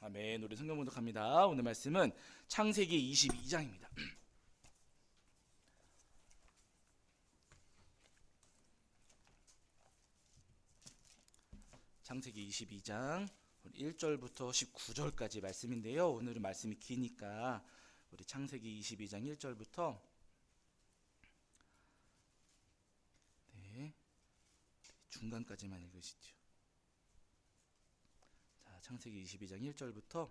아멘. 우리 성경 봉독합니다. 오늘 말씀은 창세기 22장입니다. 창세기 22장 1절부터 19절까지 말씀인데요. 오늘은 말씀이 기니까 우리 창세기 22장 1절부터 중간까지만 읽으시죠. 자, 창세기 22장 1절부터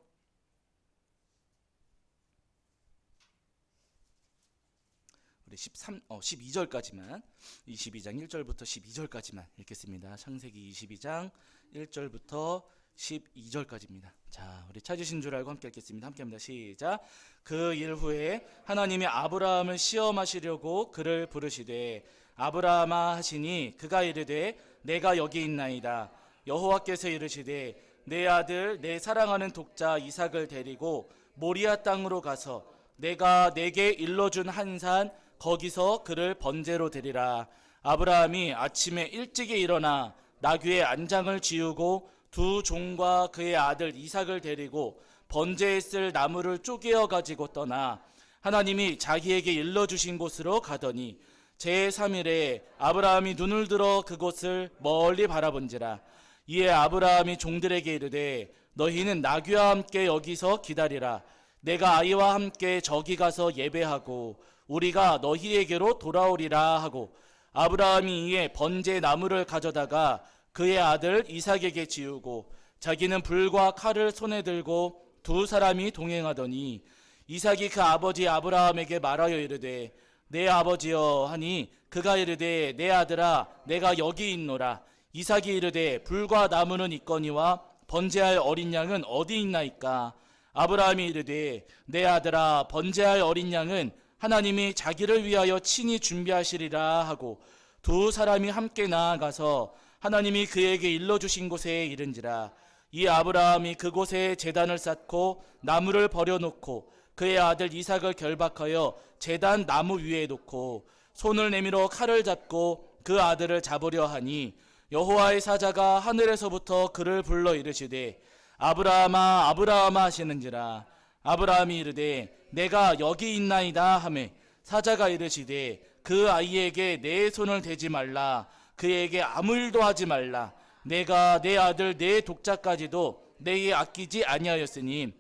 우리 12절까지만 22장 1절부터 12절까지만 읽겠습니다. 창세기 22장 1절부터 12절까지입니다. 자, 우리 찾으신 줄 알고 함께 읽겠습니다. 함께 합니다. 시작. 그 일 후에 하나님이 아브라함을 시험하시려고 그를 부르시되 아브라함아 하시니 그가 이르되 내가 여기 있나이다. 여호와께서 이르시되 내 아들 내 사랑하는 독자 이삭을 데리고 모리아 땅으로 가서 내가 내게 일러준 한 산 거기서 그를 번제로 드리라. 아브라함이 아침에 일찍이 일어나 나귀의 안장을 지우고 두 종과 그의 아들 이삭을 데리고 번제에 쓸 나무를 쪼개어 가지고 떠나 하나님이 자기에게 일러주신 곳으로 가더니 제3일에 아브라함이 눈을 들어 그곳을 멀리 바라본지라. 이에 아브라함이 종들에게 이르되 너희는 나귀와 함께 여기서 기다리라. 내가 아이와 함께 저기 가서 예배하고 우리가 너희에게로 돌아오리라 하고 아브라함이 이에 번제 나무를 가져다가 그의 아들 이삭에게 지우고 자기는 불과 칼을 손에 들고 두 사람이 동행하더니 이삭이 그 아버지 아브라함에게 말하여 이르되 내 아버지여 하니 그가 이르되 내 아들아 내가 여기 있노라. 이삭이 이르되 불과 나무는 있거니와 번제할 어린 양은 어디 있나이까. 아브라함이 이르되 내 아들아 번제할 어린 양은 하나님이 자기를 위하여 친히 준비하시리라 하고 두 사람이 함께 나아가서 하나님이 그에게 일러주신 곳에 이른지라. 이 아브라함이 그곳에 제단을 쌓고 나무를 버려놓고 그의 아들 이삭을 결박하여 제단 나무 위에 놓고 손을 내밀어 칼을 잡고 그 아들을 잡으려 하니 여호와의 사자가 하늘에서부터 그를 불러 이르시되 아브라함아 아브라함아 하시는지라. 아브라함이 이르되 내가 여기 있나이다 하매 사자가 이르시되 그 아이에게 내 손을 대지 말라. 그에게 아무 일도 하지 말라. 내가 내 아들 내 독자까지도 내게 아끼지 아니하였으니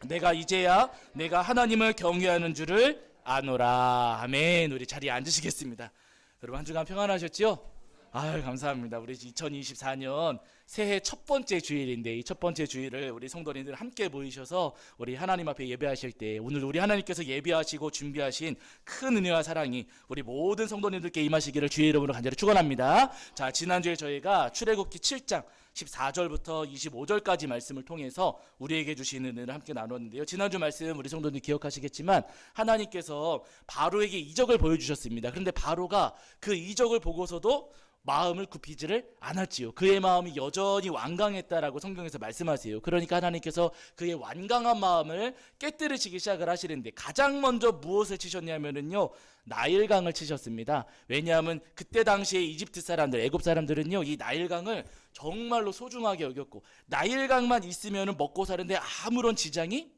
내가 이제야 내가 하나님을 경외하는 줄을 아노라. 아멘. 우리 자리에 앉으시겠습니다. 여러분 한 주간 평안하셨지요? 아유 감사합니다. 우리 2024년 새해 첫 번째 주일인데 이 첫 번째 주일을 우리 성도님들 함께 모이셔서 우리 하나님 앞에 예배하실 때 오늘 우리 하나님께서 예배하시고 준비하신 큰 은혜와 사랑이 우리 모든 성도님들께 임하시기를 주의 이름으로 간절히 축원합니다. 자, 지난주에 저희가 출애굽기 7장 14절부터 25절까지 말씀을 통해서 우리에게 주신 은혜를 함께 나눴는데요. 지난주 말씀 우리 성도님 기억하시겠지만 하나님께서 바로에게 이적을 보여주셨습니다. 그런데 바로가 그 이적을 보고서도 마음을 굽히지를 않았지요. 그의 마음이 여전히 완강했다라고 성경에서 말씀하세요. 그러니까 하나님께서 그의 완강한 마음을 깨뜨리시기 시작을 하시는데 가장 먼저 무엇을 치셨냐면요, 나일강을 치셨습니다. 왜냐하면 그때 당시에 이집트 사람들, 애굽 사람들은요 이 나일강을 정말로 소중하게 여겼고 나일강만 있으면 먹고 사는데 아무런 지장이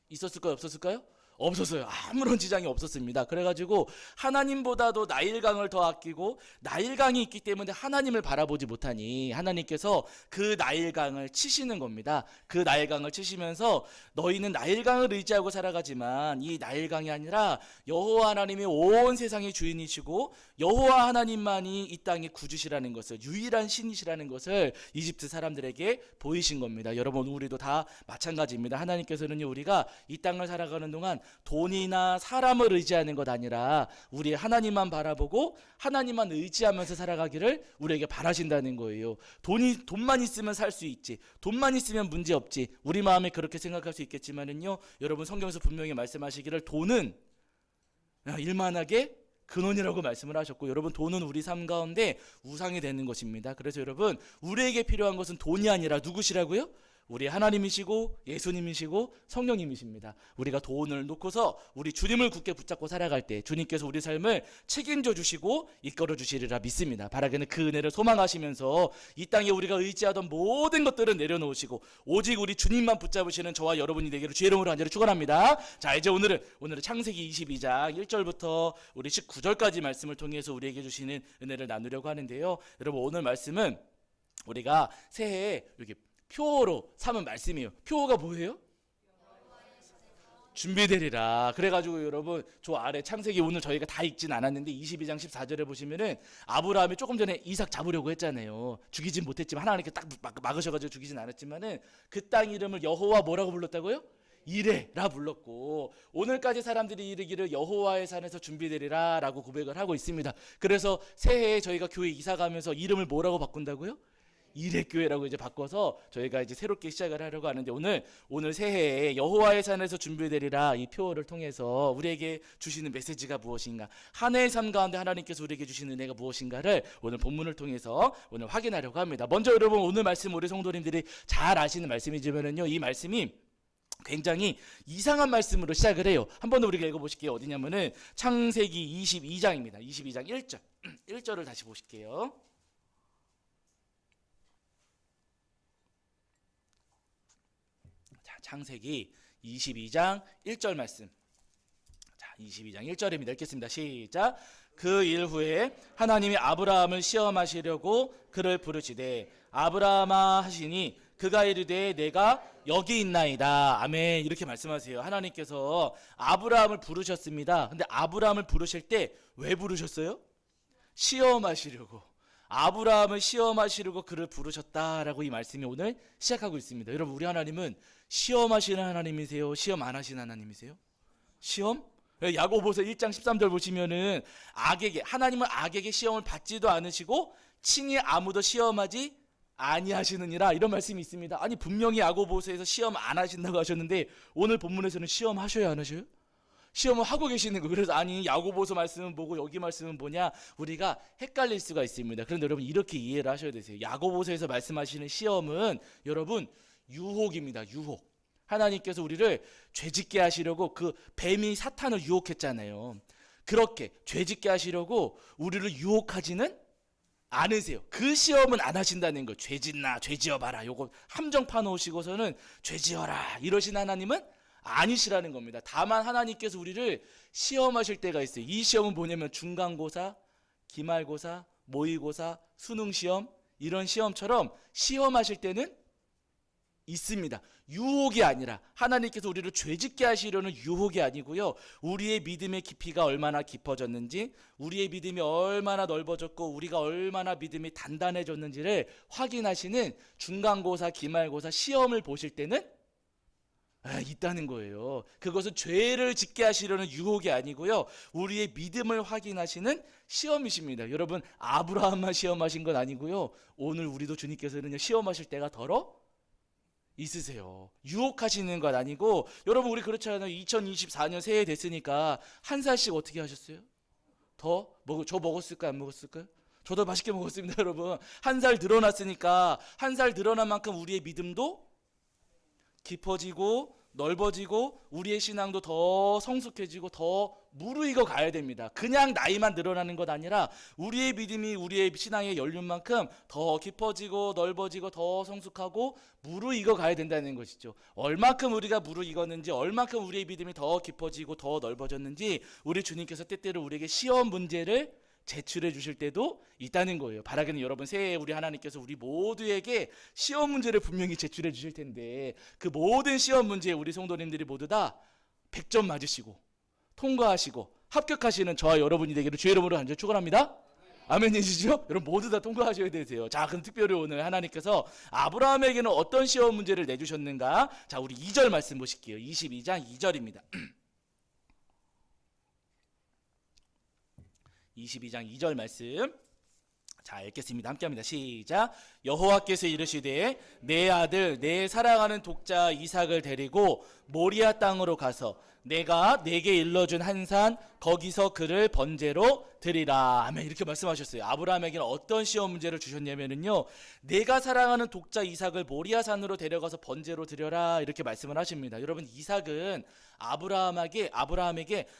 있었을까요? 없었을까요? 없었어요. 아무런 지장이 없었습니다. 그래가지고 하나님보다도 나일강을 더 아끼고 나일강이 있기 때문에 하나님을 바라보지 못하니 하나님께서 그 나일강을 치시는 겁니다. 그 나일강을 치시면서 너희는 나일강을 의지하고 살아가지만 이 나일강이 아니라 여호와 하나님이 온 세상의 주인이시고 여호와 하나님만이 이 땅의 구주시라는 것을, 유일한 신이시라는 것을 이집트 사람들에게 보이신 겁니다. 여러분 우리도 다 마찬가지입니다. 하나님께서는요 우리가 이 땅을 살아가는 동안 돈이나 사람을 의지하는 것 아니라 우리 하나님만 바라보고 하나님만 의지하면서 살아가기를 우리에게 바라신다는 거예요. 돈만 있으면 살 수 있지, 돈만 있으면 문제 없지, 우리 마음에 그렇게 생각할 수 있겠지만은요 여러분 성경에서 분명히 말씀하시기를 돈은 일만하게 근원이라고 말씀을 하셨고, 여러분 돈은 우리 삶 가운데 우상이 되는 것입니다. 그래서 여러분 우리에게 필요한 것은 돈이 아니라 누구시라고요? 우리 하나님이시고 예수님이시고 성령님이십니다. 우리가 돈을 놓고서 우리 주님을 굳게 붙잡고 살아갈 때 주님께서 우리 삶을 책임져 주시고 이끌어 주시리라 믿습니다. 바라기는 그 은혜를 소망하시면서 이 땅에 우리가 의지하던 모든 것들은 내려놓으시고 오직 우리 주님만 붙잡으시는 저와 여러분이 되기를 주의 이름으로 간절히 축원합니다. 자, 이제 오늘은 창세기 22장 1절부터 우리 19절까지 말씀을 통해서 우리에게 주시는 은혜를 나누려고 하는데요. 여러분, 오늘 말씀은 우리가 새해에 이렇게 표로 삼은 말씀이에요. 표가 뭐예요? 준비되리라. 그래가지고 여러분, 저 아래 창세기 오늘 저희가 다 읽진 않았는데 22장 14절에 보시면은 아브라함이 조금 전에 이삭 잡으려고 했잖아요. 죽이진 못했지만 하나님께 딱 막으셔가지고 죽이진 않았지만은 그 땅 이름을 여호와 뭐라고 불렀다고요? 이레라 불렀고, 오늘까지 사람들이 이르기를 여호와의 산에서 준비되리라 라고 고백을 하고 있습니다. 그래서 새해에 저희가 교회 이사 가면서 이름을 뭐라고 바꾼다고요? 이레교회라고 이제 바꿔서 저희가 이제 새롭게 시작을 하려고 하는데, 오늘 새해에 여호와의 산에서 준비되리라 이 표어를 통해서 우리에게 주시는 메시지가 무엇인가, 한 해의 삶 가운데 하나님께서 우리에게 주시는 은혜가 무엇인가를 오늘 본문을 통해서 오늘 확인하려고 합니다. 먼저 여러분, 오늘 말씀 우리 성도님들이 잘 아시는 말씀이지만은요, 이 말씀이 굉장히 이상한 말씀으로 시작을 해요. 한번 우리가 읽어보실게요. 어디냐면은 창세기 22장입니다. 22장 1절 1절을 다시 보실게요. 창세기 22장 1절 말씀. 자, 22장 1절입니다. 읽겠습니다. 시작. 그 일 후에 하나님이 아브라함을 시험하시려고 그를 부르시되 아브라함아 하시니 그가 이르되 내가 여기 있나이다. 아멘. 이렇게 말씀하세요. 하나님께서 아브라함을 부르셨습니다. 근데 아브라함을 부르실 때 왜 부르셨어요? 시험하시려고. 아브라함을 시험하시려고 그를 부르셨다라고 이 말씀이 오늘 시작하고 있습니다. 여러분, 우리 하나님은 시험하시는 하나님이세요? 시험 안 하시는 하나님이세요? 시험? 야고보서 1장 13절 보시면은 하나님은 악에게 시험을 받지도 않으시고 친히 아무도 시험하지 아니하시느니라, 이런 말씀이 있습니다. 아니, 분명히 야고보서에서 시험 안 하신다고 하셨는데 오늘 본문에서는 시험 하셔야 안 하셔요? 시험을 하고 계시는 거예요. 그래서 아니, 야고보서 말씀은 뭐고 여기 말씀은 뭐냐, 우리가 헷갈릴 수가 있습니다. 그런데 여러분, 이렇게 이해를 하셔야 되세요. 야고보서에서 말씀하시는 시험은 여러분 유혹입니다. 유혹. 하나님께서 우리를 죄짓게 하시려고 그 뱀이 사탄을 유혹했잖아요. 그렇게 죄짓게 하시려고 우리를 유혹하지는 않으세요. 그 시험은 안 하신다는 거. 죄짓나 죄지어봐라, 요거 함정 파놓으시고서는 죄지어라 이러신 하나님은 아니시라는 겁니다. 다만 하나님께서 우리를 시험하실 때가 있어요. 이 시험은 뭐냐면 중간고사, 기말고사, 모의고사, 수능시험, 이런 시험처럼 시험하실 때는 있습니다. 유혹이 아니라, 하나님께서 우리를 죄짓게 하시려는 유혹이 아니고요, 우리의 믿음의 깊이가 얼마나 깊어졌는지, 우리의 믿음이 얼마나 넓어졌고 우리가 얼마나 믿음이 단단해졌는지를 확인하시는 중간고사, 기말고사 시험을 보실 때는 있다는 거예요. 그것은 죄를 짓게 하시려는 유혹이 아니고요, 우리의 믿음을 확인하시는 시험이십니다. 여러분, 아브라함만 시험하신 건 아니고요, 오늘 우리도 주님께서는 시험하실 때가 더러 있으세요. 유혹하시는 건 아니고, 여러분, 우리 그렇잖아요. 2024년 새해 됐으니까 한 살씩 어떻게 하셨어요? 저 먹었을까요? 안 먹었을까요? 저도 맛있게 먹었습니다. 여러분, 한 살 늘어났으니까 한 살 늘어난 만큼 우리의 믿음도 깊어지고 넓어지고 우리의 신앙도 더 성숙해지고 더 무르익어 가야 됩니다. 그냥 나이만 늘어나는 것 아니라 우리의 믿음이 우리의 신앙의 연륜만큼 더 깊어지고 넓어지고 더 성숙하고 무르익어 가야 된다는 것이죠. 얼만큼 우리가 무르익었는지, 얼만큼 우리의 믿음이 더 깊어지고 더 넓어졌는지 우리 주님께서 때때로 우리에게 시험 문제를 제출해 주실 때도 있다는 거예요. 바라기는 여러분, 새해에 우리 하나님께서 우리 모두에게 시험 문제를 분명히 제출해 주실 텐데, 그 모든 시험 문제에 우리 성도님들이 모두 다 100점 맞으시고 통과하시고 합격하시는 저와 여러분이 되기를 주의 이름으로 간절히 축원합니다. 아멘이시죠? 여러분, 모두 다 통과하셔야 되세요. 자, 그럼 특별히 오늘 하나님께서 아브라함에게는 어떤 시험 문제를 내주셨는가? 자, 우리 2절 말씀 보실게요. 22장 2절입니다. 22장 2절 말씀. 자, 읽겠습니다. 함께합니다. 시작. 여호와께서 이르시되 내 아들 내 사랑하는 독자 이삭을 데리고 모리아 땅으로 가서 내가 내게 일러준 한 산 거기서 그를 번제로 드리라. 아멘. 이렇게 말씀하셨어요. 아브라함에게는 어떤 시험 문제를 주셨냐면요, 내가 사랑하는 독자 이삭을 모리아 산으로 데려가서 번제로 드려라, 이렇게 말씀을 하십니다. 여러분, 이삭은 아브라함에게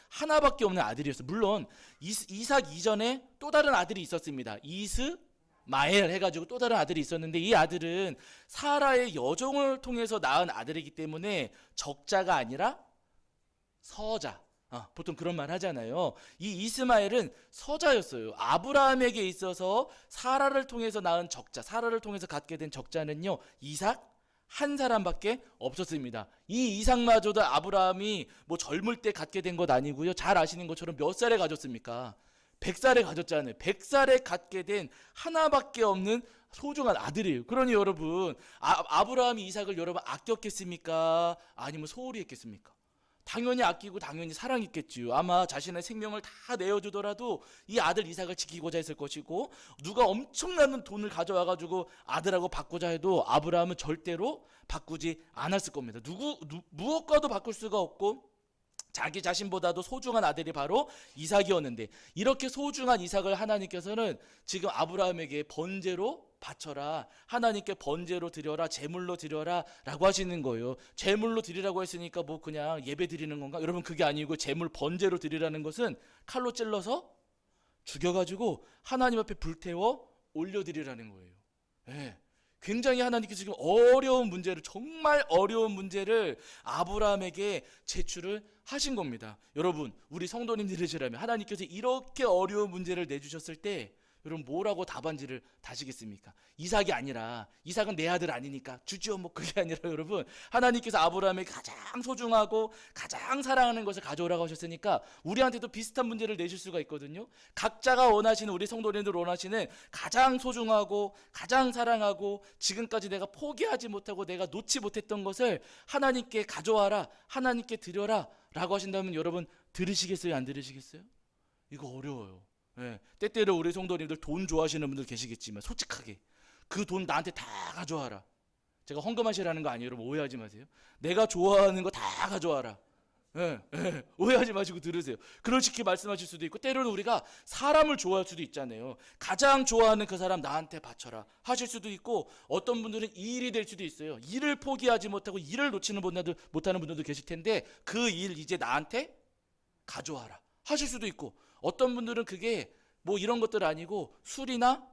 하나밖에 없는 아들이었어요. 물론 이삭 이전에 또 다른 아들이 있었습니다. 이스마엘 해가지고 또 다른 아들이 있었는데, 이 아들은 사라의 여종을 통해서 낳은 아들이기 때문에 적자가 아니라 서자. 보통 그런 말 하잖아요. 이 이스마엘은 서자였어요. 아브라함에게 있어서 사라를 통해서 낳은 적자, 사라를 통해서 갖게 된 적자는요, 이삭 한 사람밖에 없었습니다. 이 이삭마저도 아브라함이 뭐 젊을 때 갖게 된 것 아니고요. 잘 아시는 것처럼 몇 살에 가졌습니까? 100살에 가졌잖아요. 100살에 갖게 된 하나밖에 없는 소중한 아들이에요. 그러니 여러분, 아브라함이 이삭을 여러분 아꼈겠습니까? 아니면 소홀히 했겠습니까? 당연히 아끼고 당연히 사랑했겠지요. 아마 자신의 생명을 다 내어주더라도 이 아들 이삭을 지키고자 했을 것이고, 누가 엄청난 돈을 가져와가지고 아들하고 바꾸자 해도 아브라함은 절대로 바꾸지 않았을 겁니다. 무엇과도 바꿀 수가 없고 자기 자신보다도 소중한 아들이 바로 이삭이었는데, 이렇게 소중한 이삭을 하나님께서는 지금 아브라함에게 번제로 바쳐라, 하나님께 번제로 드려라, 제물로 드려라 라고 하시는 거예요. 제물로 드리라고 했으니까 뭐 그냥 예배 드리는 건가? 여러분, 그게 아니고 제물 번제로 드리라는 것은 칼로 찔러서 죽여가지고 하나님 앞에 불태워 올려드리라는 거예요. 네. 굉장히 하나님께서 지금 어려운 문제를, 정말 어려운 문제를 아브라함에게 제출을 하신 겁니다. 여러분, 우리 성도님들이시라면 하나님께서 이렇게 어려운 문제를 내주셨을 때 여러분 뭐라고 답안지를 다시겠습니까? 이삭이 아니라, 이삭은 내 아들 아니니까 주지요, 뭐 그게 아니라 여러분, 하나님께서 아브라함에게 가장 소중하고 가장 사랑하는 것을 가져오라고 하셨으니까 우리한테도 비슷한 문제를 내실 수가 있거든요. 각자가 원하시는, 우리 성도님들 원하시는 가장 소중하고 가장 사랑하고 지금까지 내가 포기하지 못하고 내가 놓지 못했던 것을 하나님께 가져와라, 하나님께 드려라 라고 하신다면 여러분 들으시겠어요? 안 들으시겠어요? 이거 어려워요. 예, 때때로 우리 성도님들 돈 좋아하시는 분들 계시겠지만 솔직하게 그 돈 나한테 다 가져와라. 제가 헌금하시라는 거 아니에요. 여러분 오해하지 마세요. 내가 좋아하는 거 다 가져와라. 오해하지 마시고 들으세요. 그렇게 말씀하실 수도 있고, 때로는 우리가 사람을 좋아할 수도 있잖아요. 가장 좋아하는 그 사람 나한테 바쳐라 하실 수도 있고, 어떤 분들은 일이 될 수도 있어요. 일을 포기하지 못하고 일을 놓치는 못하는 분들도 계실 텐데, 그 일 이제 나한테 가져와라 하실 수도 있고, 어떤 분들은 그게 뭐 이런 것들 아니고 술이나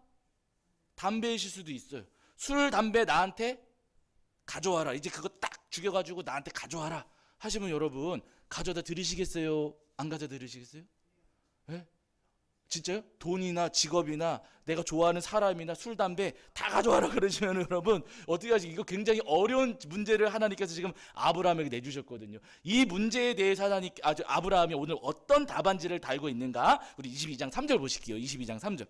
담배이실 수도 있어요. 술, 담배 나한테 가져와라, 이제 그거 딱 죽여가지고 나한테 가져와라 하시면 여러분 가져다 드리시겠어요? 안 가져다 드리시겠어요? 네? 진짜요? 돈이나 직업이나 내가 좋아하는 사람이나 술, 담배 다 가져와라 그러시면 여러분 어떻게 하시? 이거 굉장히 어려운 문제를 하나님께서 지금 아브라함에게 내주셨거든요. 이 문제에 대해서 아브라함이 오늘 어떤 답안지를 달고 있는가? 우리 22장 3절 보실게요. 22장 3절.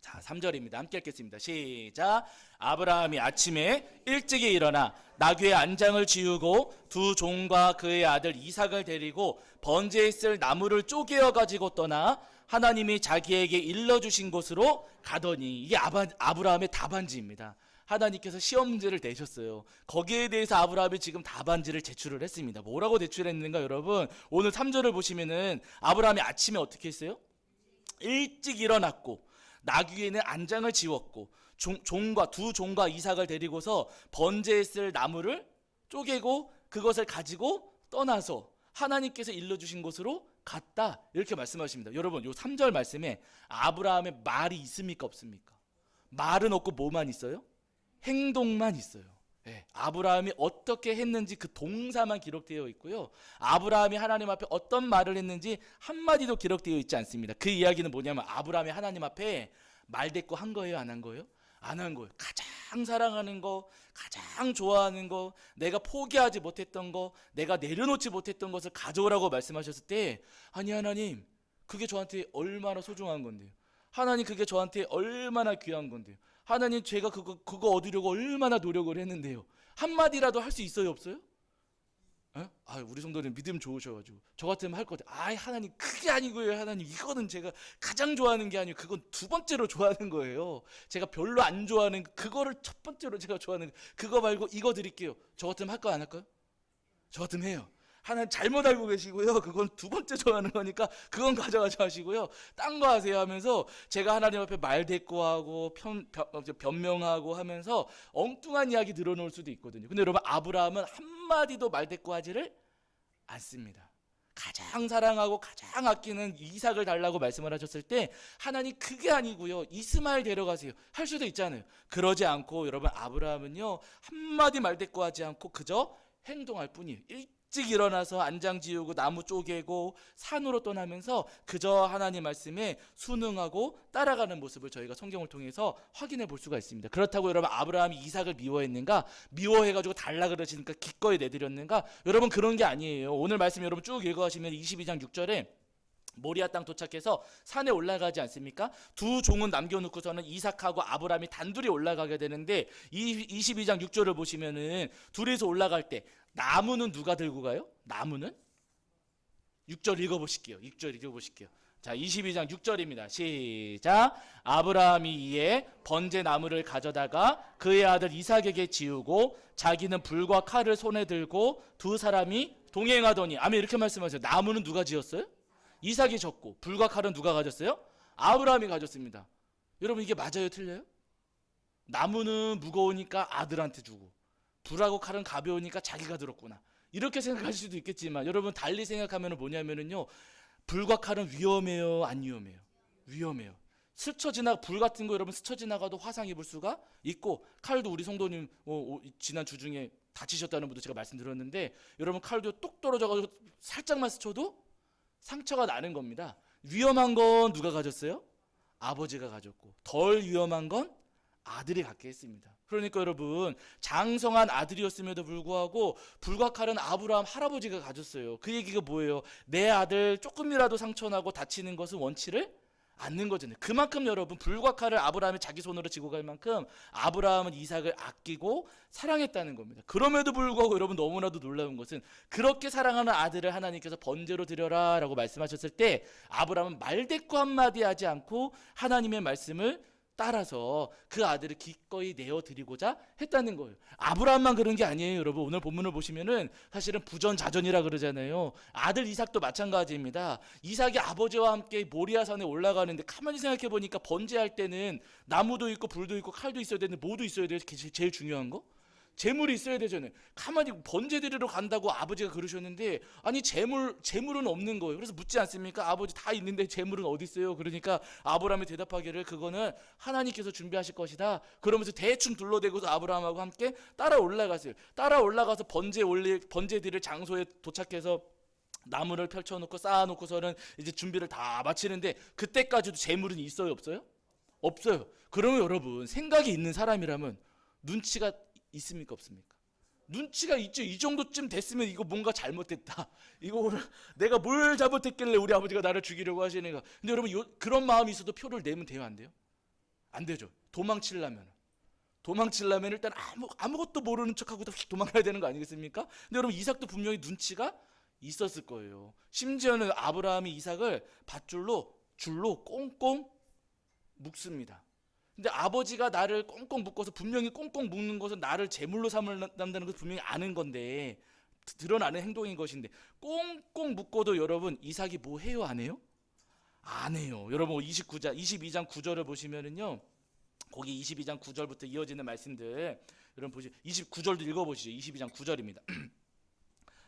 자, 3절입니다. 함께 읽겠습니다. 시작. 아브라함이 아침에 일찍이 일어나 나귀의 안장을 지우고 두 종과 그의 아들 이삭을 데리고 번제에 쓸 나무를 쪼개어 가지고 떠나 하나님이 자기에게 일러주신 곳으로 가더니, 이게 아브라함의 답안지입니다. 하나님께서 시험 문제를 내셨어요. 거기에 대해서 아브라함이 지금 답안지를 제출을 했습니다. 뭐라고 제출했는가 여러분? 오늘 3절을 보시면은 아브라함이 아침에 어떻게 했어요? 일찍 일어났고 나귀에는 안장을 지웠고 두 종과 이삭을 데리고서 번제에 쓸 나무를 쪼개고 그것을 가지고 떠나서 하나님께서 일러주신 곳으로 갔다, 이렇게 말씀하십니다. 여러분, 요 3절 말씀에 아브라함의 말이 있습니까 없습니까? 말은 없고 뭐만 있어요? 행동만 있어요. 아브라함이 어떻게 했는지 그 동사만 기록되어 있고요. 아브라함이 하나님 앞에 어떤 말을 했는지 한마디도 기록되어 있지 않습니다. 그 이야기는 뭐냐면 아브라함이 하나님 앞에 말대꾸 한 거예요, 안 한 거예요? 안 한 거예요. 가장 사랑하는 거, 가장 좋아하는 거, 내가 포기하지 못했던 거, 내가 내려놓지 못했던 것을 가져오라고 말씀하셨을 때, 아니 하나님, 그게 저한테 얼마나 소중한 건데요. 하나님, 그게 저한테 얼마나 귀한 건데요. 하나님, 제가 그거 얻으려고 얼마나 노력을 했는데요. 한마디라도 할 수 있어요, 없어요? 에? 아, 우리 성도님 믿음 좋으셔가지고 저 같으면 할 것 같아요. 아, 하나님 그게 아니고요. 하나님 이거는 제가 가장 좋아하는 게 아니고 그건 두 번째로 좋아하는 거예요. 제가 별로 안 좋아하는 그거를 첫 번째로 제가 좋아하는 그거 말고 이거 드릴게요. 저 같으면 할까요, 안 할까요? 저 같으면 해요. 하나님 잘못 알고 계시고요. 그건 두 번째 좋아하는 거니까 그건 가져가지 마시고요. 딴 거 하세요 하면서 제가 하나님 앞에 말대꾸하고 변명하고 하면서 엉뚱한 이야기 늘어놓을 수도 있거든요. 근데 여러분, 아브라함은 한마디도 말대꾸하지를 않습니다. 가장 사랑하고 가장 아끼는 이삭을 달라고 말씀을 하셨을 때 하나님 그게 아니고요, 이스마엘 데려가세요 할 수도 있잖아요. 그러지 않고 여러분, 아브라함은요 한마디 말대꾸하지 않고 그저 행동할 뿐이에요. 일찍 일어나서 안장 지우고 나무 쪼개고 산으로 떠나면서 그저 하나님 말씀에 순응하고 따라가는 모습을 저희가 성경을 통해서 확인해 볼 수가 있습니다. 그렇다고 여러분, 아브라함이 이삭을 미워했는가? 미워해가지고 달라 그러시니까 기꺼이 내드렸는가? 여러분, 그런 게 아니에요. 오늘 말씀 여러분 쭉 읽어가시면 22장 6절에 모리아 땅 도착해서 산에 올라가지 않습니까? 두 종은 남겨놓고서는 이삭하고 아브라함이 단둘이 올라가게 되는데, 이 22장 6절을 보시면은 둘이서 올라갈 때 나무는 누가 들고 가요? 나무는? 6절 읽어보실게요. 6절 읽어보실게요. 자, 22장 6절입니다. 시작. 아브라함이 이에 번제 나무를 가져다가 그의 아들 이삭에게 지우고 자기는 불과 칼을 손에 들고 두 사람이 동행하더니, 아멘, 이렇게 말씀하세요. 나무는 누가 지었어요? 이삭이 졌고 불과 칼은 누가 가졌어요? 아브라함이 가졌습니다. 여러분, 이게 맞아요, 틀려요? 나무는 무거우니까 아들한테 주고 불하고 칼은 가벼우니까 자기가 들었구나, 이렇게 생각하실 수도 있겠지만 여러분, 달리 생각하면 뭐냐면은요, 불과 칼은 위험해요, 안 위험해요? 위험해요. 스쳐 지나 불 같은 거 여러분 스쳐 지나가도 화상 입을 수가 있고, 칼도 우리 성도님 지난 주 중에 다치셨다는 분도 제가 말씀드렸는데, 여러분 칼도 똑 떨어져가지고 살짝만 스쳐도 상처가 나는 겁니다. 위험한 건 누가 가졌어요? 아버지가 가졌고, 덜 위험한 건 아들이 갖게 했습니다. 그러니까 여러분, 장성한 아들이었음에도 불구하고 불과 칼은 아브라함 할아버지가 가졌어요. 그 얘기가 뭐예요? 내 아들 조금이라도 상처나고 다치는 것은 원치를 않는 거잖아요. 그만큼 여러분, 불과 칼을 아브라함이 자기 손으로 쥐고 갈 만큼 아브라함은 이삭을 아끼고 사랑했다는 겁니다. 그럼에도 불구하고 여러분, 너무나도 놀라운 것은 그렇게 사랑하는 아들을 하나님께서 번제로 드려라 라고 말씀하셨을 때 아브라함은 말대꾸 한마디 하지 않고 하나님의 말씀을 따라서 그 아들을 기꺼이 내어드리고자 했다는 거예요. 아브라함만 그런 게 아니에요. 여러분, 오늘 본문을 보시면은 사실은 부전자전이라 그러잖아요. 아들 이삭도 마찬가지입니다. 이삭이 아버지와 함께 모리아산에 올라가는데 가만히 생각해 보니까 번제할 때는 나무도 있고 불도 있고 칼도 있어야 되는데 뭐도 있어야 돼요? 제일 중요한 거? 재물이 있어야 되잖아요. 가만히 번제 드리러 간다고 아버지가 그러셨는데, 아니 재물은 없는 거예요. 그래서 묻지 않습니까? 아버지 다 있는데 재물은 어디 있어요? 그러니까 아브라함이 대답하기를 그거는 하나님께서 준비하실 것이다. 그러면서 대충 둘러대고서 아브라함하고 함께 따라 올라갔어요. 따라 올라가서 번제 드릴 장소에 도착해서 나무를 펼쳐놓고 쌓아놓고서는 이제 준비를 다 마치는데, 그때까지도 재물은 있어요, 없어요? 없어요. 그러면 여러분, 생각이 있는 사람이라면 눈치가 있습니까, 없습니까? 눈치가 있죠. 이 정도쯤 됐으면 이거 뭔가 잘못됐다. 이거 내가 뭘 잘못했길래 우리 아버지가 나를 죽이려고 하시는가. 근데 여러분, 그런 마음이 있어도 표를 내면 돼요, 안 돼요? 안 되죠. 도망치려면 일단 아무것도 모르는 척하고 도망가야 되는 거 아니겠습니까? 근데 여러분, 이삭도 분명히 눈치가 있었을 거예요. 심지어는 아브라함이 이삭을 줄로 꽁꽁 묶습니다. 근데 아버지가 나를 꽁꽁 묶어서, 분명히 꽁꽁 묶는 것은 나를 제물로 삼는다는 것을 분명히 아는 건데, 드러나는 행동인 것인데, 꽁꽁 묶어도 여러분, 이삭이 뭐 해요, 안 해요? 안 해요. 여러분, 22장 9절을 보시면은요, 거기 22장 9절부터 이어지는 말씀들 여러분 보시, 29절도 읽어보시죠. 22장 9절입니다.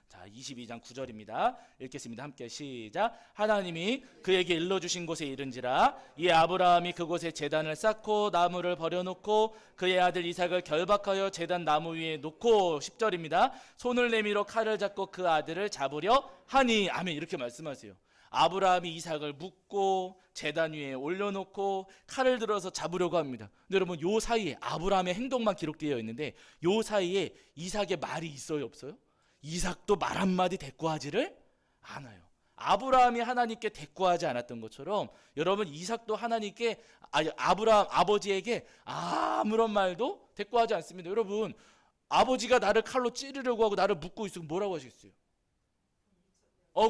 자, 22장 9절입니다. 읽겠습니다. 함께 시작. 하나님이 그에게 일러주신 곳에 이른지라 이 아브라함이 그곳에 제단을 쌓고 나무를 버려놓고 그의 아들 이삭을 결박하여 제단 나무 위에 놓고, 10절입니다. 손을 내밀어 칼을 잡고 그 아들을 잡으려 하니, 아멘, 이렇게 말씀하세요. 아브라함이 이삭을 묶고 제단 위에 올려놓고 칼을 들어서 잡으려고 합니다. 근데 여러분, 요 사이에 아브라함의 행동만 기록되어 있는데 요 사이에 이삭의 말이 있어요, 없어요? 이삭도 말 한마디 대꾸하지를 않아요. 아브라함이 하나님께 대꾸하지 않았던 것처럼 여러분, 이삭도 아브라함 아버지에게 아무런 말도 대꾸하지 않습니다. 여러분, 아버지가 나를 칼로 찌르려고 하고 나를 묶고 있으면 뭐라고 하시겠어요?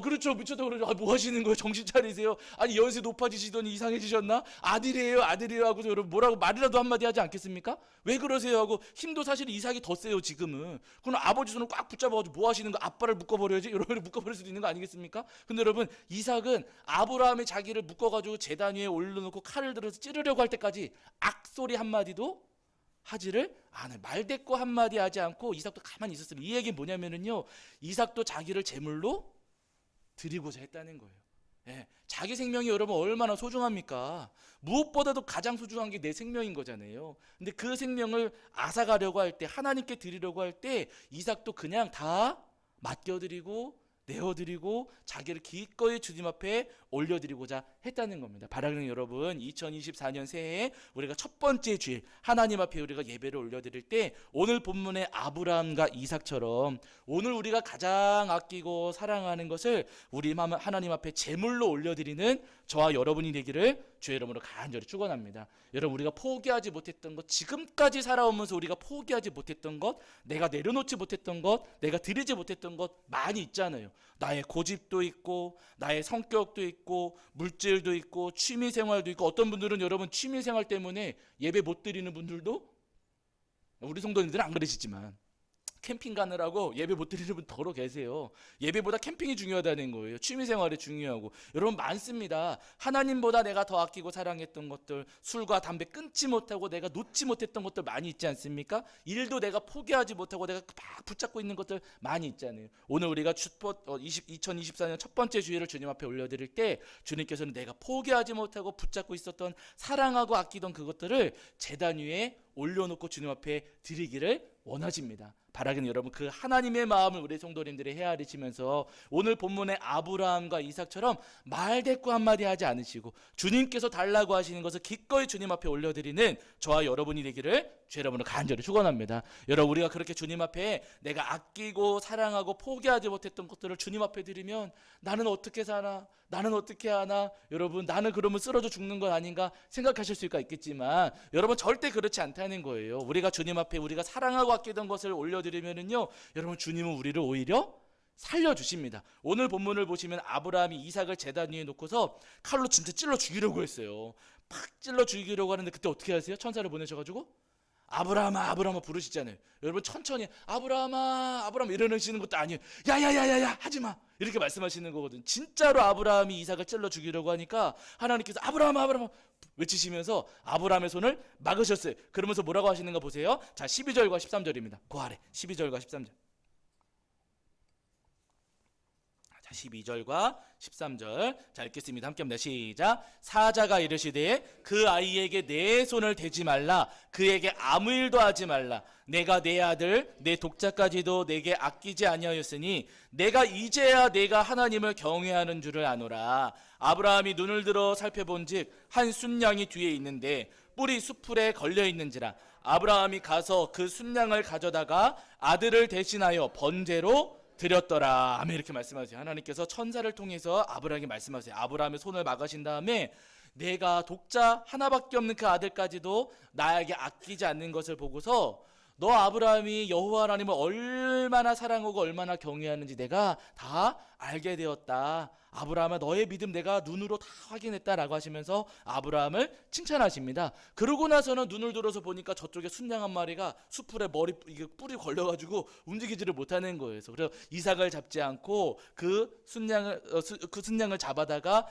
그렇죠. 미쳤다고 그러죠. 뭐 하시는 거예요? 정신 차리세요. 아니, 연세 높아지시더니 이상해지셨나? 아들이에요, 아들이에요 하고서 여러분 뭐라고 말이라도 한마디 하지 않겠습니까? 왜 그러세요 하고 힘도 사실 이삭이 더 세요, 지금은. 그럼 아버지 손을 꽉 붙잡아가지고 뭐 하시는 거? 아빠를 묶어버려야지. 여러분을 묶어버릴 수도 있는 거 아니겠습니까? 근데 여러분, 이삭은 아브라함이 자기를 묶어가지고 제단 위에 올려놓고 칼을 들어서 찌르려고 할 때까지 악소리 한마디도 하지를 않아요. 말대꾸 한마디 하지 않고 이삭도 가만히 있었어요. 이 얘기는 뭐냐면은요, 이삭도 자기를 제물로 드리고자 했다는 거예요. 예, 자기 생명이 여러분 얼마나 소중합니까? 무엇보다도 가장 소중한 게 내 생명인 거잖아요. 근데 그 생명을 앗아가려고 할 때, 하나님께 드리려고 할 때 이삭도 그냥 다 맡겨드리고 내어드리고 자기를 기꺼이 주님 앞에 올려드리고자 했다는 겁니다. 바라는 여러분, 2024년 새해에 우리가 첫 번째 주일 하나님 앞에 우리가 예배를 올려드릴 때 오늘 본문의 아브라함과 이삭처럼 오늘 우리가 가장 아끼고 사랑하는 것을 우리 하나님 앞에 제물로 올려드리는 저와 여러분이 되기를 주의 이름으로 간절히 축원합니다. 여러분, 우리가 포기하지 못했던 것, 지금까지 살아오면서 우리가 포기하지 못했던 것, 내가 내려놓지 못했던 것, 내가 드리지 못했던 것 많이 있잖아요. 나의 고집도 있고 나의 성격도 있고 물질도 있고 취미생활도 있고, 어떤 분들은 여러분 취미생활 때문에 예배 못 드리는 분들도, 우리 성도님들은 안 그러시지만 캠핑 가느라고 예배 못 드리는 분 더러 계세요. 예배보다 캠핑이 중요하다는 거예요. 취미생활이 중요하고. 여러분 많습니다. 하나님보다 내가 더 아끼고 사랑했던 것들, 술과 담배 끊지 못하고 내가 놓지 못했던 것들 많이 있지 않습니까? 일도 내가 포기하지 못하고 내가 막 붙잡고 있는 것들 많이 있잖아요. 오늘 우리가 2024년 첫 번째 주일을 주님 앞에 올려드릴 때 주님께서는 내가 포기하지 못하고 붙잡고 있었던, 사랑하고 아끼던 그것들을 제단 위에 올려놓고 주님 앞에 드리기를 원하십니다. 바라기는 여러분, 그 하나님의 마음을 우리 성도님들이 헤아리시면서 오늘 본문의 아브라함과 이삭처럼 말대꾸 한마디 하지 않으시고 주님께서 달라고 하시는 것을 기꺼이 주님 앞에 올려드리는 저와 여러분이 되기를 주 여러분을 간절히 축원합니다. 여러분, 우리가 그렇게 주님 앞에 내가 아끼고 사랑하고 포기하지 못했던 것들을 주님 앞에 드리면 나는 어떻게 사나? 나는 어떻게 하나? 여러분, 나는 그러면 쓰러져 죽는 건 아닌가 생각하실 수가 있겠지만 여러분, 절대 그렇지 않다는 거예요. 우리가 주님 앞에 우리가 사랑하고 아끼던 것을 올려드리면은요, 여러분, 주님은 우리를 오히려 살려주십니다. 오늘 본문을 보시면 아브라함이 이삭을 제단 위에 놓고서 칼로 진짜 찔러 죽이려고 했어요. 팍 찔러 죽이려고 하는데 그때 어떻게 하세요? 천사를 보내셔가지고 아브라함아, 아브라함아 부르시잖아요. 여러분, 천천히 아브라함아, 아브라함 이러시는 것도 아니에요. 야야야야야 하지마, 이렇게 말씀하시는 거거든. 진짜로 아브라함이 이삭을 찔러 죽이려고 하니까 하나님께서 아브라함아, 아브라함아 외치시면서 아브라함의 손을 막으셨어요. 그러면서 뭐라고 하시는가 보세요. 자, 12절과 13절입니다. 그 아래 12절과 13절. 자, 12절과 13절 자, 읽겠습니다. 함께 합니다. 시작. 사자가 이르시되 그 아이에게 내 손을 대지 말라, 그에게 아무 일도 하지 말라. 내가 내 아들 내 독자까지도 내게 아끼지 아니하였으니 내가 이제야 내가 하나님을 경외하는 줄을 아노라. 아브라함이 눈을 들어 살펴본즉 한 순양이 뒤에 있는데 뿔이 수풀에 걸려 있는지라. 아브라함이 가서 그 순양을 가져다가 아들을 대신하여 번제로 드렸더라. 아멘. 이렇게 말씀하세요. 하나님께서 천사를 통해서 아브라함에게 말씀하세요. 아브라함의 손을 막으신 다음에 내가 독자 하나밖에 없는 그 아들까지도 나에게 아끼지 않는 것을 보고서 너 아브라함이 여호와 하나님을 얼마나 사랑하고 얼마나 경외하는지 내가 다 알게 되었다. 아브라함아, 너의 믿음 내가 눈으로 다 확인했다라고 하시면서 아브라함을 칭찬하십니다. 그러고 나서는 눈을 들어서 보니까 저쪽에 순양 한 마리가 수풀에 이게 뿔이 걸려가지고 움직이지를 못하는 거예요. 그래서 이삭을 잡지 않고 그 순양을 잡아다가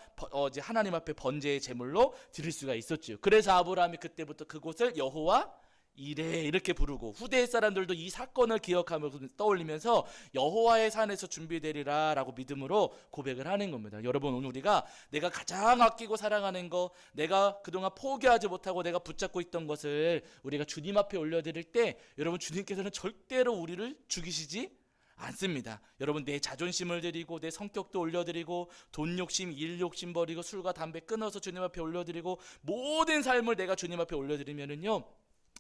이제 하나님 앞에 번제의 제물로 드릴 수가 있었죠. 그래서 아브라함이 그때부터 그곳을 여호와 이래 이렇게 부르고, 후대의 사람들도 이 사건을 기억하면서 떠올리면서 여호와의 산에서 준비되리라 라고 믿음으로 고백을 하는 겁니다. 여러분, 오늘 우리가 내가 가장 아끼고 사랑하는 거, 내가 그동안 포기하지 못하고 내가 붙잡고 있던 것을 우리가 주님 앞에 올려드릴 때 여러분, 주님께서는 절대로 우리를 죽이시지 않습니다. 여러분, 내 자존심을 드리고 내 성격도 올려드리고 돈 욕심, 일 욕심 버리고 술과 담배 끊어서 주님 앞에 올려드리고 모든 삶을 내가 주님 앞에 올려드리면은요,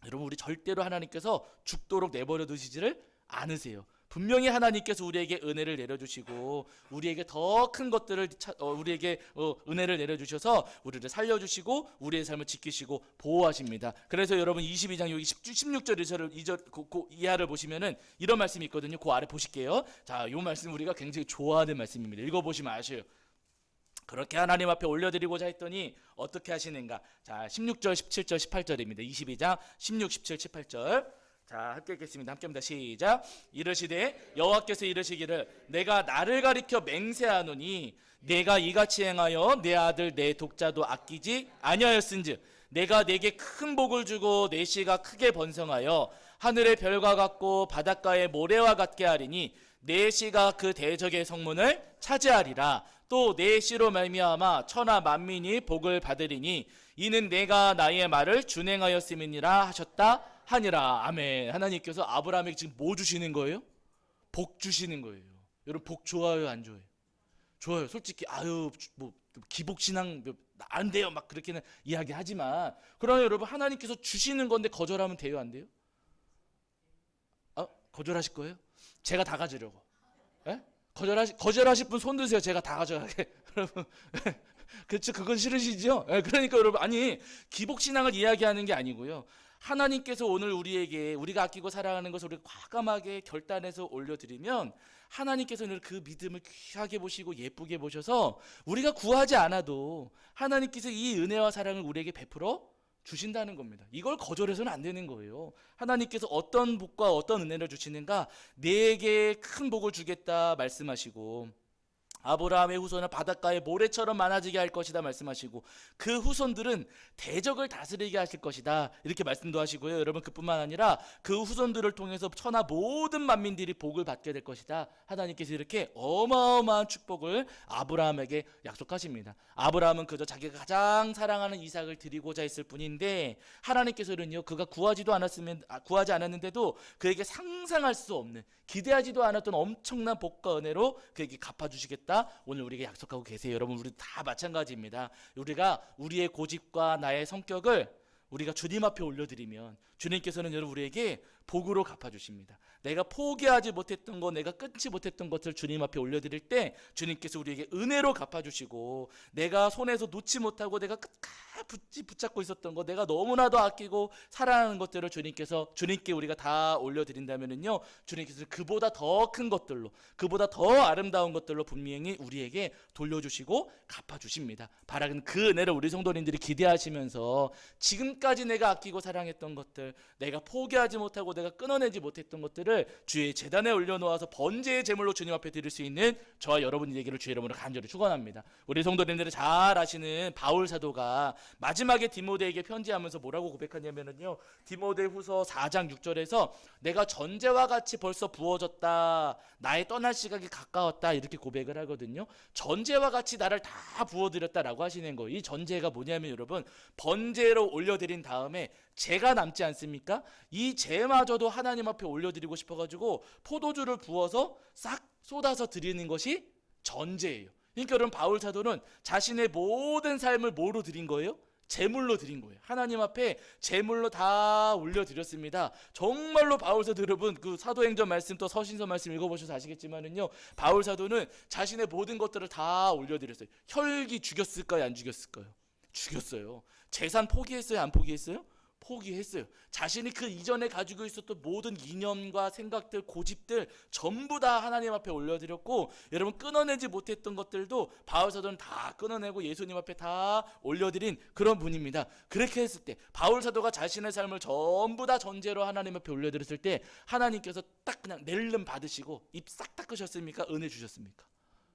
여러분, 우리 절대로 하나님께서 죽도록 내버려 두시지를 않으세요. 분명히 하나님께서 우리에게 은혜를 내려주시고 우리에게 더 큰 것들을 우리에게 은혜를 내려주셔서 우리를 살려주시고 우리의 삶을 지키시고 보호하십니다. 그래서 여러분 22장 여기 16절 2절 이하를 보시면은 이런 말씀이 있거든요. 그 아래 보실게요. 자, 이 말씀 우리가 굉장히 좋아하는 말씀입니다. 읽어보시면 아셔요. 그렇게 하나님 앞에 올려드리고자 했더니 어떻게 하시는가? 자, 16절, 17절, 18절입니다. 22장 16, 17, 18절. 자, 함께 읽겠습니다. 함께 합니다. 시작. 이르시되 여호와께서 이르시기를 내가 나를 가리켜 맹세하노니 내가 이같이 행하여 내 아들 내 독자도 아끼지 아니하였은즉 내가 내게 큰 복을 주고 내 씨가 크게 번성하여 하늘의 별과 같고 바닷가의 모래와 같게 하리니 내 씨가 그 대적의 성문을 차지하리라. 또 내 씨로 말미암아 천하 만민이 복을 받으리니 이는 내가 나의 말을 준행하였음이니라 하셨다 하니라. 아멘. 하나님께서 아브라함에게 지금 뭐 주시는 거예요? 복 주시는 거예요. 여러분 복 좋아요, 안 좋아요? 좋아요. 솔직히 뭐 기복신앙 안 돼요 막 그렇게는 이야기하지만, 그러나 여러분 하나님께서 주시는 건데 거절하면 돼요, 안 돼요? 거절하실 거예요? 제가 다 가지려고. 예? 거절하실 분 손 드세요. 제가 다 가져가게. 여러분, 그렇죠? 그건 싫으시죠? 예, 그러니까 여러분, 아니 기복신앙을 이야기하는 게 아니고요. 하나님께서 오늘 우리에게 우리가 아끼고 사랑하는 것을 우리가 과감하게 결단해서 올려드리면 하나님께서는 그 믿음을 귀하게 보시고 예쁘게 보셔서 우리가 구하지 않아도 하나님께서 이 은혜와 사랑을 우리에게 베풀어 주신다는 겁니다. 이걸 거절해서는 안 되는 거예요. 하나님께서 어떤 복과 어떤 은혜를 주시는가? 내게 큰 복을 주겠다 말씀하시고 아브라함의 후손은 바닷가의 모래처럼 많아지게 할 것이다 말씀하시고 그 후손들은 대적을 다스리게 하실 것이다 이렇게 말씀도 하시고요. 여러분 그뿐만 아니라 그 후손들을 통해서 천하 모든 만민들이 복을 받게 될 것이다. 하나님께서 이렇게 어마어마한 축복을 아브라함에게 약속하십니다. 아브라함은 그저 자기가 가장 사랑하는 이삭을 드리고자 했을 뿐인데 하나님께서는요, 그가 구하지 않았는데도 그에게 상상할 수 없는, 기대하지도 않았던 엄청난 복과 은혜로 그에게 갚아주시겠다 오늘 우리에게 약속하고 계세요. 여러분 우리 다 마찬가지입니다. 우리가 우리의 고집과 나의 성격을 우리가 주님 앞에 올려드리면 주님께서는 여러분 우리에게 복으로 갚아주십니다. 내가 포기하지 못했던 것, 내가 끊지 못했던 것을 주님 앞에 올려드릴 때 주님께서 우리에게 은혜로 갚아주시고, 내가 손에서 놓지 못하고 내가 끝까지 붙잡고 있었던 것, 내가 너무나도 아끼고 사랑하는 것들을 주님께 우리가 다 올려드린다면요, 주님께서 그보다 더 큰 것들로, 그보다 더 아름다운 것들로 분명히 우리에게 돌려주시고 갚아주십니다. 바라는 그 은혜를 우리 성도님들이 기대하시면서 지금까지 내가 아끼고 사랑했던 것들, 내가 포기하지 못하고 내가 끊어내지 못했던 것들을 주의 제단에 올려놓아서 번제의 제물로 주님 앞에 드릴 수 있는 저와 여러분이 되기를 주의 이름으로 간절히 축원합니다. 우리 성도님들이 잘 아시는 바울 사도가 마지막에 디모데에게 편지하면서 뭐라고 고백하냐면요, 디모데후서 4장 6절에서 내가 전제와 같이 벌써 부어졌다, 나의 떠날 시각이 가까웠다 이렇게 고백을 하거든요. 전제와 같이 나를 다 부어드렸다라고 하시는 거예요. 이 전제가 뭐냐면 여러분, 번제로 올려드린 다음에 제가 남지 않습니까? 이 제마저도 하나님 앞에 올려드리고 싶어가지고 포도주를 부어서 싹 쏟아서 드리는 것이 전제예요. 그러니까 여러분 바울 사도는 자신의 모든 삶을 뭐로 드린 거예요? 제물로 드린 거예요. 하나님 앞에 제물로 다 올려드렸습니다. 정말로 바울 사도 여러분 그 사도행전 말씀 또 서신서 말씀 읽어보셔서 아시겠지만은요, 바울 사도는 자신의 모든 것들을 다 올려드렸어요. 혈기 죽였을까요? 안 죽였을까요? 죽였어요. 재산 포기했어요? 안 포기했어요? 포기했어요. 자신이 그 이전에 가지고 있었던 모든 이념과 생각들, 고집들 전부 다 하나님 앞에 올려드렸고, 여러분 끊어내지 못했던 것들도 바울 사도는 다 끊어내고 예수님 앞에 다 올려드린 그런 분입니다. 그렇게 했을 때 바울 사도가 자신의 삶을 전부 다 전제로 하나님 앞에 올려드렸을 때 하나님께서 딱 그냥 낼름 받으시고 입 싹 닦으셨습니까? 은혜 주셨습니까?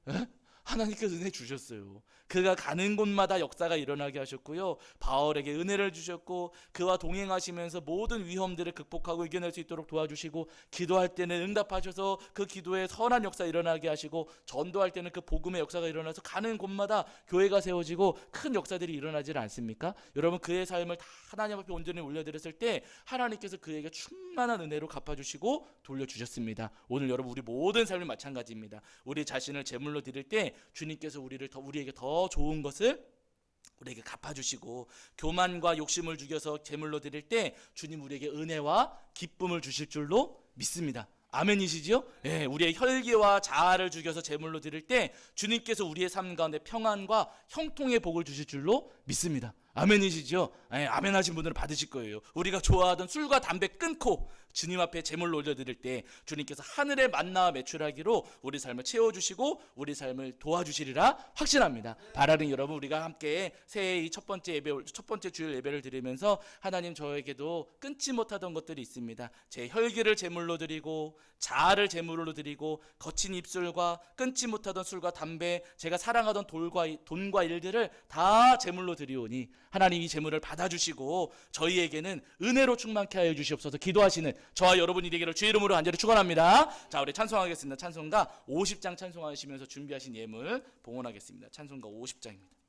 에? 하나님께서 은혜 주셨어요. 그가 가는 곳마다 역사가 일어나게 하셨고요, 바울에게 은혜를 주셨고 그와 동행하시면서 모든 위험들을 극복하고 이겨낼 수 있도록 도와주시고, 기도할 때는 응답하셔서 그 기도에 선한 역사 일어나게 하시고, 전도할 때는 그 복음의 역사가 일어나서 가는 곳마다 교회가 세워지고 큰 역사들이 일어나질 않습니까? 여러분 그의 삶을 다 하나님 앞에 온전히 올려드렸을 때 하나님께서 그에게 충만한 은혜로 갚아주시고 돌려주셨습니다. 오늘 여러분 우리 모든 삶이 마찬가지입니다. 우리 자신을 제물로 드릴 때 주님께서 우리에게 더 좋은 것을 우리에게 갚아주시고, 교만과 욕심을 죽여서 제물로 드릴 때 주님 우리에게 은혜와 기쁨을 주실 줄로 믿습니다. 아멘이시죠? 예, 우리의 혈기와 자아를 죽여서 제물로 드릴 때 주님께서 우리의 삶 가운데 평안과 형통의 복을 주실 줄로 믿습니다. 아멘이시죠? 예, 아멘 하신 분들은 받으실 거예요. 우리가 좋아하던 술과 담배 끊고 주님 앞에 제물로 올려드릴 때 주님께서 하늘의 만나와 매출하기로 우리 삶을 채워주시고 우리 삶을 도와주시리라 확신합니다. 바라는 여러분, 우리가 함께 새해 이 첫 번째 예배, 첫 번째 주일 예배를 드리면서 하나님, 저에게도 끊지 못하던 것들이 있습니다. 제 혈기를 제물로 드리고 자아를 제물로 드리고 거친 입술과 끊지 못하던 술과 담배, 제가 사랑하던 돈과 일들을 다 제물로 드리오니 하나님 이 제물을 받아주시고 저희에게는 은혜로 충만케 하여 주시옵소서. 기도하시는 저와 여러분이 되기를 주의 이름으로 간절히 축원합니다. 자, 우리 찬송하겠습니다. 찬송가 50장 찬송하시면서 준비하신 예물 봉헌하겠습니다. 찬송가 50장입니다.